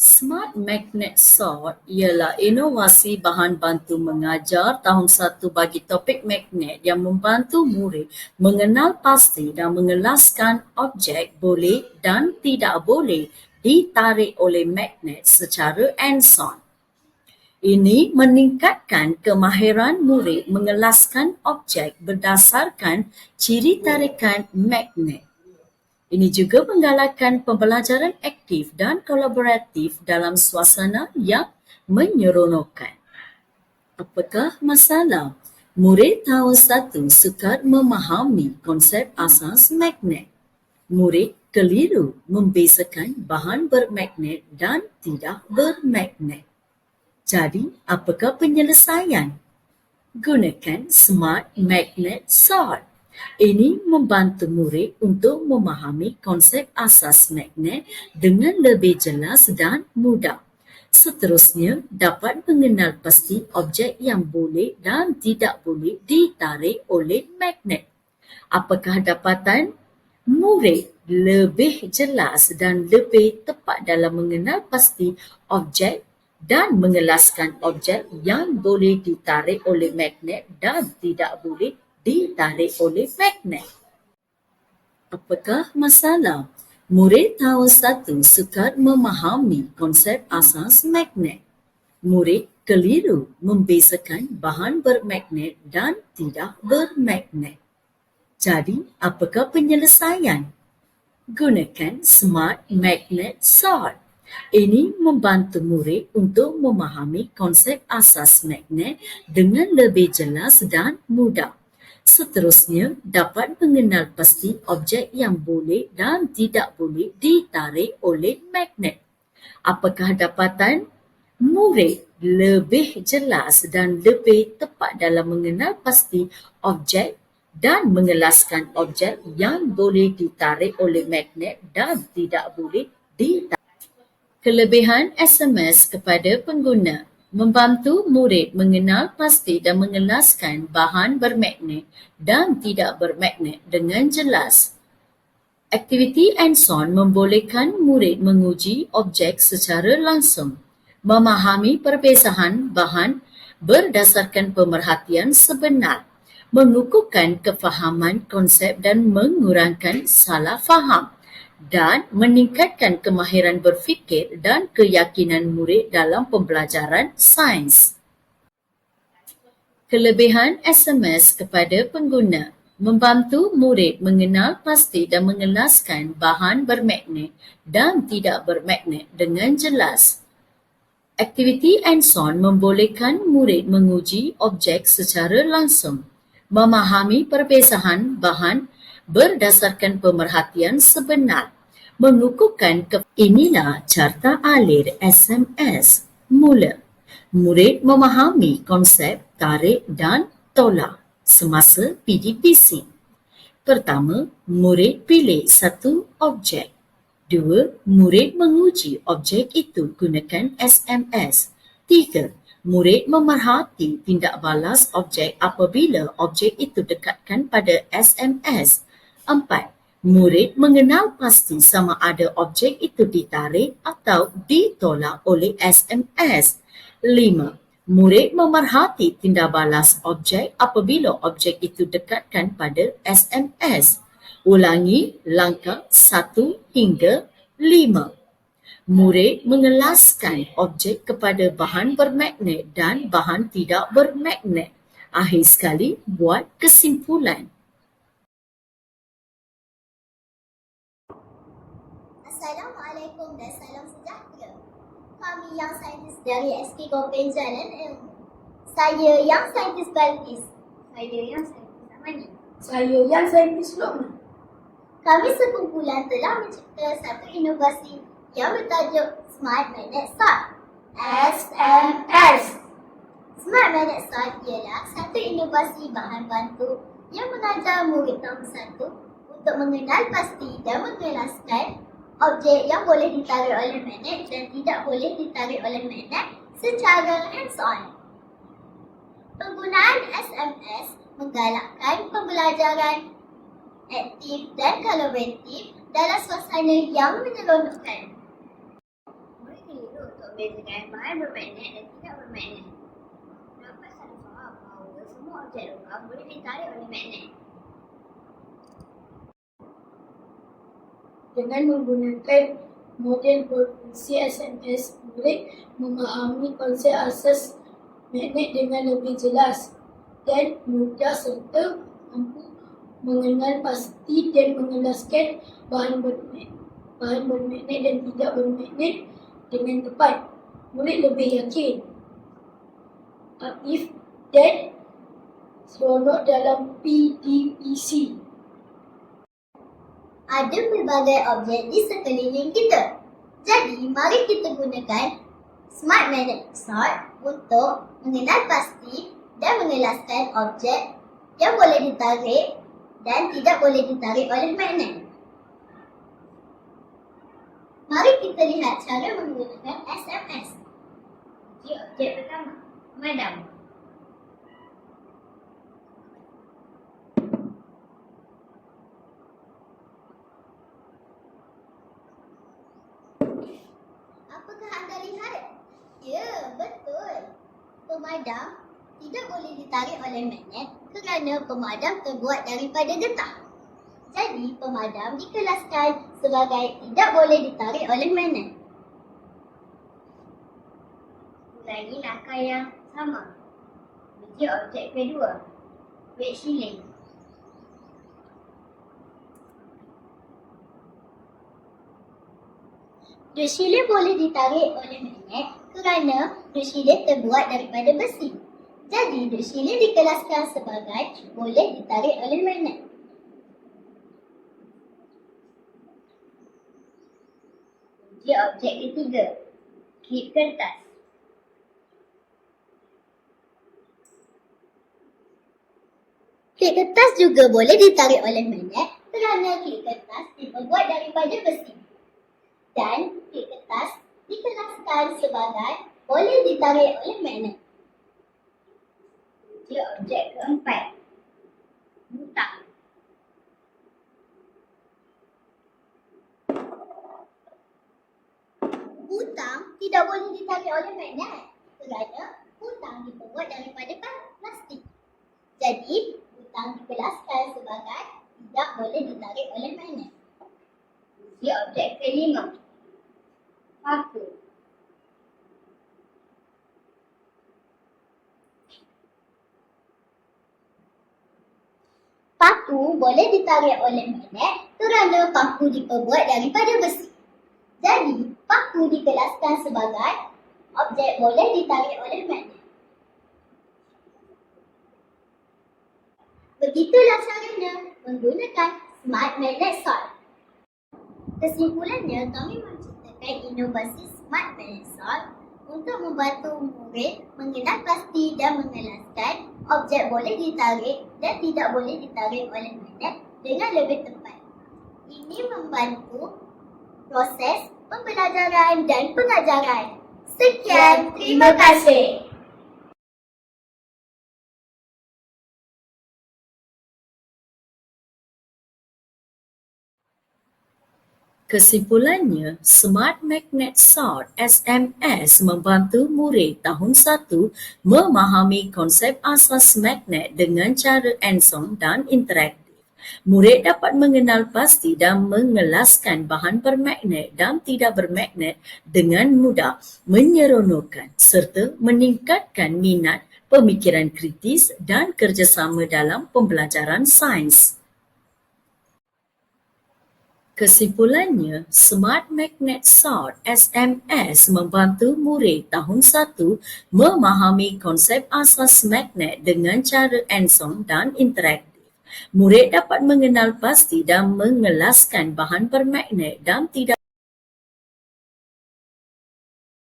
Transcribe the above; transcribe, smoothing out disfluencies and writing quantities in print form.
Smart Magnet Sort ialah inovasi bahan bantu mengajar tahun 1 bagi topik magnet yang membantu murid mengenal pasti dan mengelaskan objek boleh dan tidak boleh ditarik oleh magnet secara hands-on. Ini meningkatkan kemahiran murid mengelaskan objek berdasarkan ciri tarikan magnet. Ini juga menggalakkan pembelajaran aktif dan kolaboratif dalam suasana yang menyeronokkan. Apakah masalah? Murid tahun 1 sukar memahami konsep asas magnet. Murid keliru membezakan bahan bermagnet dan tidak bermagnet. Jadi, apakah penyelesaian? Gunakan Smart Magnet Sort. Ini membantu murid untuk memahami konsep asas magnet dengan lebih jelas dan mudah. Seterusnya, dapat mengenal pasti objek yang boleh dan tidak boleh ditarik oleh magnet. Apakah dapatan murid lebih jelas dan lebih tepat dalam mengenal pasti objek dan mengelaskan objek yang boleh ditarik oleh magnet dan tidak boleh ditarik oleh magnet? Apakah masalah? Murid tahun 1 sukar memahami konsep asas magnet. Murid keliru membezakan bahan bermagnet dan tidak bermagnet. Jadi, apakah penyelesaian? Gunakan Smart Magnet Sort. Ini membantu murid untuk memahami konsep asas magnet dengan lebih jelas dan mudah. Seterusnya, dapat mengenal pasti objek yang boleh dan tidak boleh ditarik oleh magnet. Apakah dapatan murid lebih jelas dan lebih tepat dalam mengenal pasti objek dan mengelaskan objek yang boleh ditarik oleh magnet dan tidak boleh ditarik? Kelebihan SMS kepada pengguna membantu murid mengenal pasti dan mengelaskan bahan bermagnet dan tidak bermagnet dengan jelas. Aktiviti hands-on membolehkan murid menguji objek secara langsung, memahami perbezaan bahan berdasarkan pemerhatian sebenar, mengukuhkan kefahaman konsep dan mengurangkan salah faham, dan meningkatkan kemahiran berfikir dan keyakinan murid dalam pembelajaran sains. Kelebihan SMS kepada pengguna membantu murid mengenal pasti dan mengelaskan bahan bermagnet dan tidak bermagnet dengan jelas. Aktiviti hands-on membolehkan murid menguji objek secara langsung, memahami perbezaan bahan berdasarkan pemerhatian sebenar, mengukuhkan inilah carta alir SMS. Mula, murid memahami konsep tarik dan tolak semasa PDPC. Pertama, murid pilih satu objek. 2. Murid menguji objek itu gunakan SMS. 3. Murid memerhati tindak balas objek apabila objek itu dekatkan pada SMS. 4. Murid mengenal pasti sama ada objek itu ditarik atau ditolak oleh SMS. 5. Murid memerhati tindak balas objek apabila objek itu dekatkan pada SMS. Ulangi langkah 1 hingga 5. Murid mengelaskan objek kepada bahan bermagnet dan bahan tidak bermagnet. Akhir sekali, buat kesimpulan. Assalamualaikum dan salam sejahtera. Kami yang saintis dari SK Kopen Jalan Ilmu. Saya yang saintis Balkis. Saya yang saintis Amani. Saya yang saintis Lokman. Kami sekumpulan telah mencipta satu inovasi yang bertajuk Smart Magnet Sort. SMS. Smart Magnet Sort ialah satu inovasi bahan bantu yang mengajar murid tahun 1 untuk mengenal pasti dan mengelaskan objek yang boleh ditarik oleh magnet dan tidak boleh ditarik oleh magnet secara hands-on. Penggunaan SMS menggalakkan pembelajaran aktif dan kolaboratif dalam suasana yang menyeronokkan. Murid keliru membezakan bahan bermagnet dan tidak bermagnet. Dapat selalu faham bahawa semua objek logam boleh ditarik oleh magnet. Dengan menggunakan model berfungsi SMS, murid memahami konsep asas magnet dengan lebih jelas dan mudah serta mampu mengenal pasti dan menjelaskan bahan bermagnet dan tidak bermagnet dengan tepat. Murid lebih yakin, aktif dan seronok dalam PDPC. Ada pelbagai objek di sekeliling kita. Jadi, mari kita gunakan Smart Magnet Sort untuk mengenal pasti dan menjelaskan objek yang boleh ditarik dan tidak boleh ditarik oleh magnet. Mari kita lihat cara menggunakan SMS. Uji objek pertama, pemadam. Apakah anda lihat? Ya, betul. Pemadam tidak boleh ditarik oleh magnet kerana pemadam terbuat daripada getah. Jadi, pemadam dikelaskan sebagai tidak boleh ditarik oleh magnet. Ulangi langkah yang sama. Uji objek kedua, weight shilling. Duit shilling boleh ditarik oleh magnet kerana duit shilling terbuat daripada besi. Jadi, duit shilling dikelaskan sebagai boleh ditarik oleh magnet. Uji objek ketiga, klip kertas. Klip kertas juga boleh ditarik oleh magnet kerana klip kertas diperbuat daripada besi. Dan klip kertas dikelaskan sebagai boleh ditarik oleh magnet. Uji objek keempat, butang. Butang tidak boleh ditarik oleh magnet kerana butang diperbuat daripada plastik. Jadi, butang dikelaskan sebagai tidak boleh ditarik oleh magnet. Uji objek kelima, paku. Paku boleh ditarik oleh magnet kerana paku diperbuat daripada besi. Jadi, paku dikelaskan sebagai objek boleh ditarik oleh magnet. Begitulah caranya menggunakan Smart Magnet Sort. Kesimpulannya, kami menciptakan inovasi Smart Magnet Sort untuk membantu murid mengenal pasti dan menjelaskan objek boleh ditarik dan tidak boleh ditarik oleh magnet dengan lebih tepat. Ini membantu proses pembelajaran dan pengajaran. Sekian, terima kasih. Kesimpulannya, Smart Magnet Sort SMS membantu murid tahun 1 memahami konsep asas magnet dengan cara hands-on dan interaktif. Murid dapat mengenal pasti dan mengelaskan bahan bermagnet dan tidak bermagnet dengan mudah, menyeronokkan serta meningkatkan minat, pemikiran kritis dan kerjasama dalam pembelajaran sains. Kesimpulannya, Smart Magnet Sort SMS membantu murid tahun 1 memahami konsep asas magnet dengan cara hands-on dan interaktif. Murid dapat mengenal pasti dan mengelaskan bahan bermagnet dan tidak